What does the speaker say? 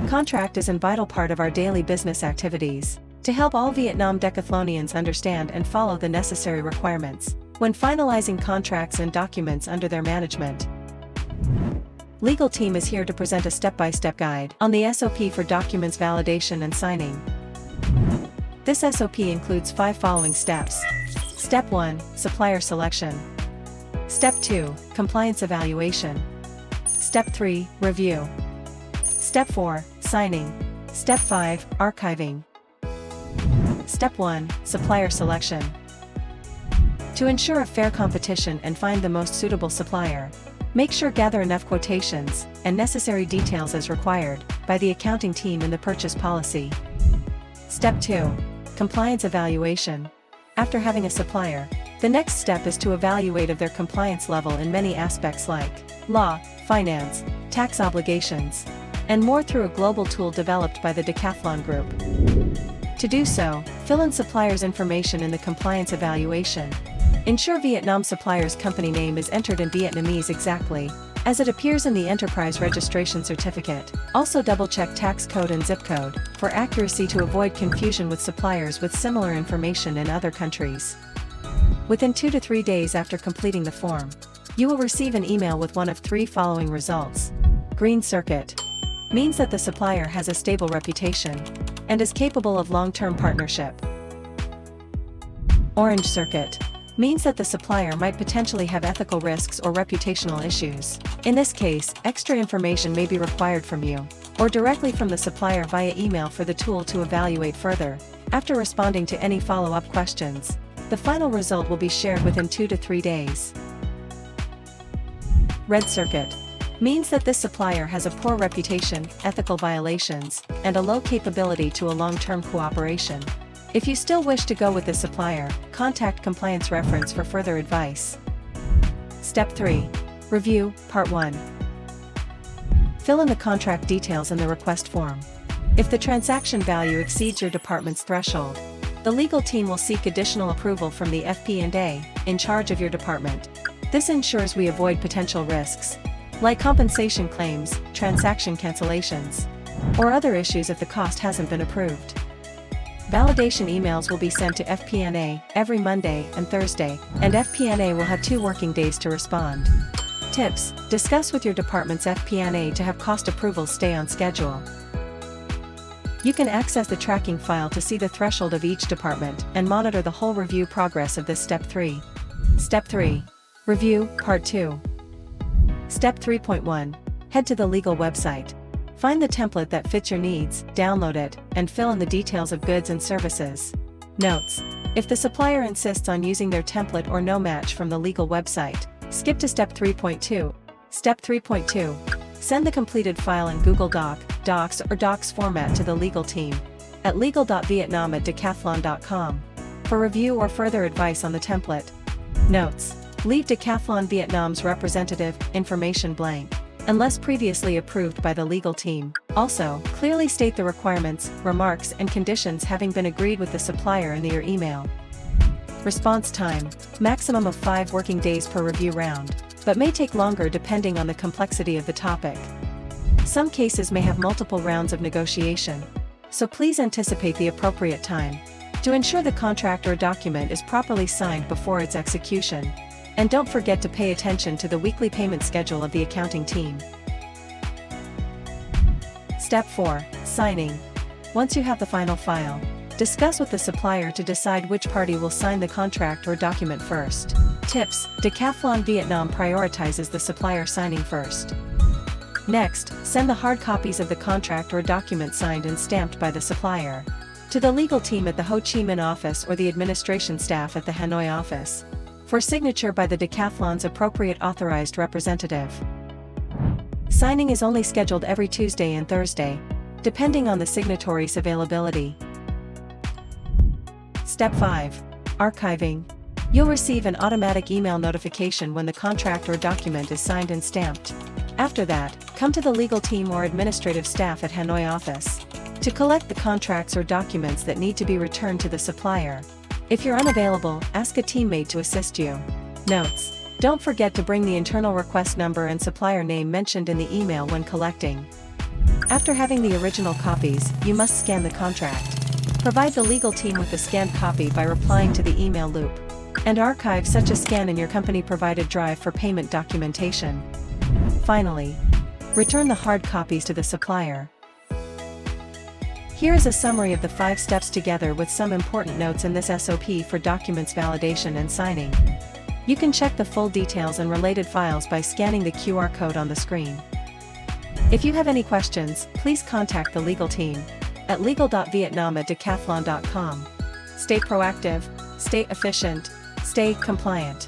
Contract is a vital part of our daily business activities, to help all Vietnam decathlonians understand and follow the necessary requirements when finalizing contracts and documents under their management. Legal team is here to present a step-by-step guide on the SOP for documents validation and signing. This SOP includes 5 following steps. Step 1, supplier selection. Step 2, compliance evaluation. Step 3, review. Step 4, signing. Step 5, archiving. Step 1, supplier selection. To ensure a fair competition and find the most suitable supplier, make sure gather enough quotations and necessary details as required by the accounting team in the purchase policy. Step 2, compliance evaluation. After having a supplier, the next step is to evaluate of their compliance level in many aspects like law, finance, tax obligations, and more through a global tool developed by the Decathlon Group. To do so, fill in supplier's information in the compliance evaluation. Ensure Vietnam supplier's company name is entered in Vietnamese exactly as it appears in the enterprise registration certificate. Also double-check tax code and zip code for accuracy to avoid confusion with suppliers with similar information in other countries. Within 2 to 3 days after completing the form, you will receive an email with one of 3 following results. Green circuit means that the supplier has a stable reputation and is capable of long-term partnership. Orange circuit means that the supplier might potentially have ethical risks or reputational issues. In this case, extra information may be required from you, or directly from the supplier via email for the tool to evaluate further. After responding to any follow-up questions, the final result will be shared within 2 to 3 days. Red circuit means that this supplier has a poor reputation, ethical violations, and a low capability to a long-term cooperation. If you still wish to go with this supplier, contact Compliance Reference for further advice. Step 3. Review, Part 1. Fill in the contract details in the request form. If the transaction value exceeds your department's threshold, the legal team will seek additional approval from the FP&A in charge of your department. This ensures we avoid potential risks, like compensation claims, transaction cancellations, or other issues if the cost hasn't been approved. Validation emails will be sent to FP&A every Monday and Thursday, and FP&A will have 2 working days to respond. Tips: discuss with your department's FP&A to have cost approvals stay on schedule. You can access the tracking file to see the threshold of each department and monitor the whole review progress of this Step 3. Step 3. Review, Part 2. Step 3.1. Head to the legal website. Find the template that fits your needs, download it, and fill in the details of goods and services. Notes: if the supplier insists on using their template or no match from the legal website, skip to Step 3.2. Step 3.2. Send the completed file in Google Docs or Docs format to the legal team at legal.vietnam@decathlon.com for review or further advice on the template. Notes: leave Decathlon Vietnam's representative information blank unless previously approved by the legal team. Also, clearly state the requirements, remarks, and conditions having been agreed with the supplier in your email. Response time: maximum of 5 working days per review round, but may take longer depending on the complexity of the topic. Some cases may have multiple rounds of negotiation, so please anticipate the appropriate time to ensure the contract or document is properly signed before its execution. And don't forget to pay attention to the weekly payment schedule of the accounting team. Step 4. Signing. Once you have the final file, discuss with the supplier to decide which party will sign the contract or document first. Tips: Decathlon Vietnam prioritizes the supplier signing first. Next, send the hard copies of the contract or document signed and stamped by the supplier to the legal team at the Ho Chi Minh office or the administration staff at the Hanoi office for signature by the Decathlon's appropriate authorized representative. Signing is only scheduled every Tuesday and Thursday, depending on the signatory's availability. Step 5. Archiving. You'll receive an automatic email notification when the contract or document is signed and stamped. After that, come to the legal team or administrative staff at Hanoi office to collect the contracts or documents that need to be returned to the supplier. If you're unavailable, ask a teammate to assist you. Notes: don't forget to bring the internal request number and supplier name mentioned in the email when collecting. After having the original copies, you must scan the contract. Provide the legal team with the scanned copy by replying to the email loop. And archive such a scan in your company-provided drive for payment documentation. Finally, return the hard copies to the supplier. Here is a summary of the 5 steps together with some important notes in this SOP for documents validation and signing. You can check the full details and related files by scanning the QR code on the screen. If you have any questions, please contact the legal team at legal.vietnam@decathlon.com. Stay proactive, stay efficient, stay compliant.